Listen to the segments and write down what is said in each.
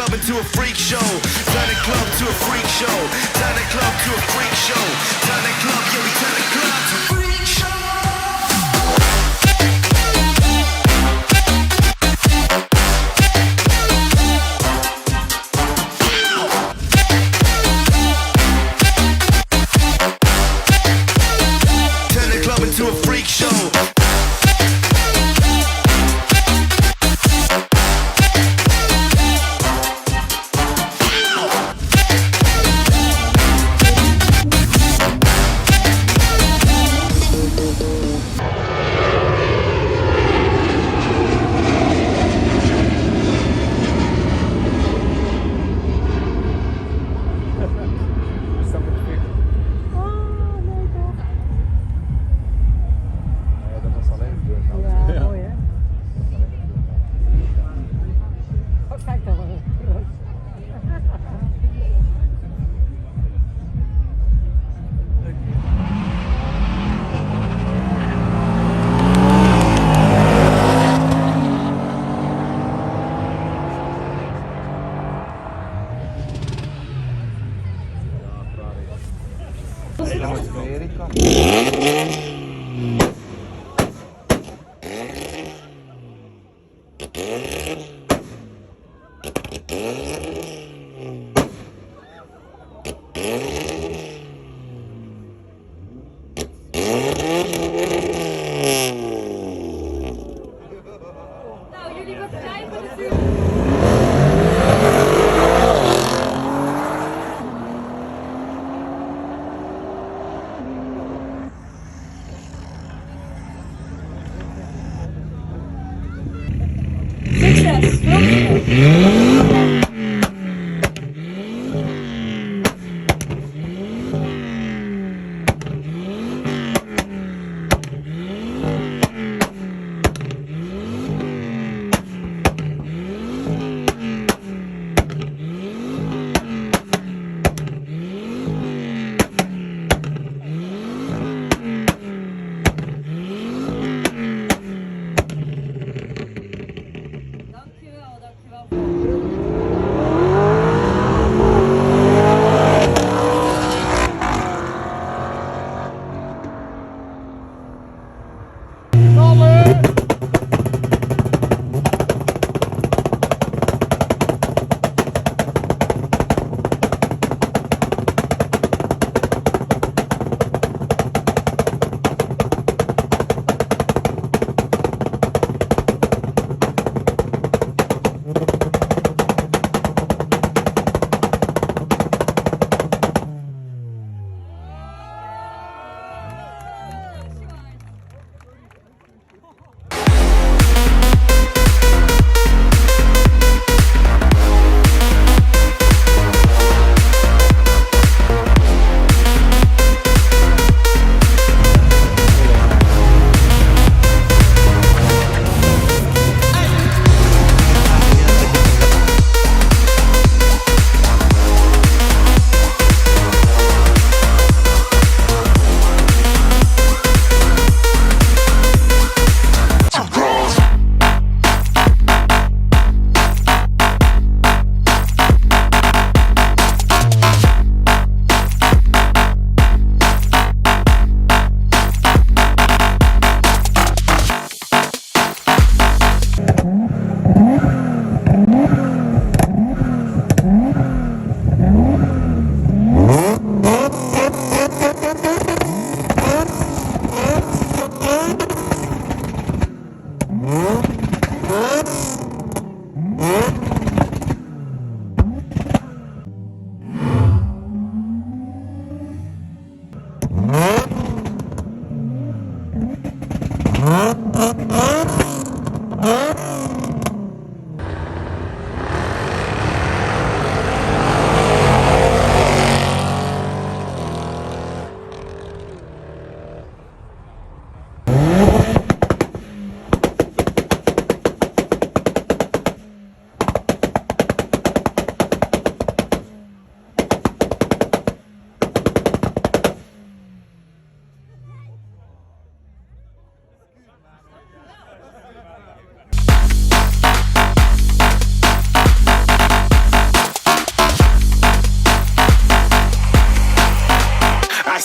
club into a freak show. Turn the club to a freak show. Turn the club to a freak show. Turn the club, yeah, we turn the club to a freak show. To a freak show.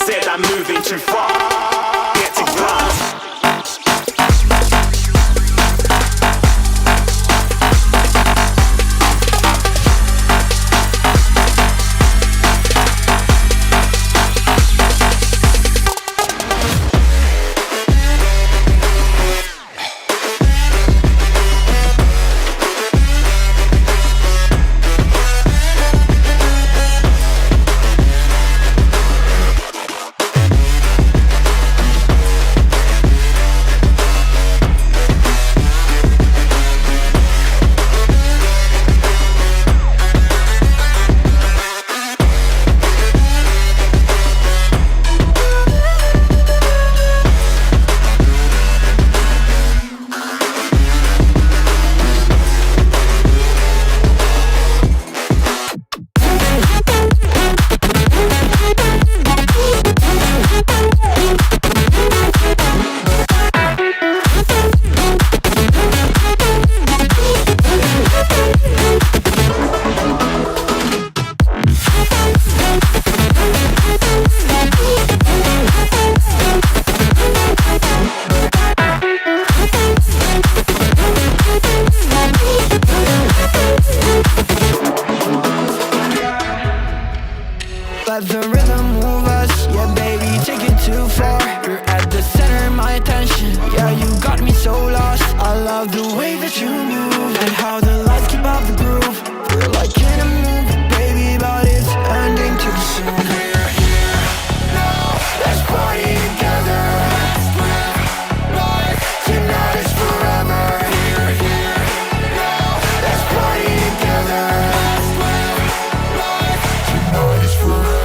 said I'm moving too far. Get to class. Let the rhythm move us, yeah baby, take it too far. You're at the center of my attention, yeah you got me so lost. I love the way that you move, and how the lights keep up the groove. We're like in a movie, baby, but it's ending too soon. We're here now, let's party together. Let's live life, tonight is forever. We're here now, let's party together. Let's live life, tonight is forever.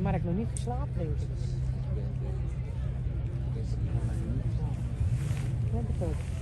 Maar ik nog niet geslapen, denk ik. Ja, dat ook.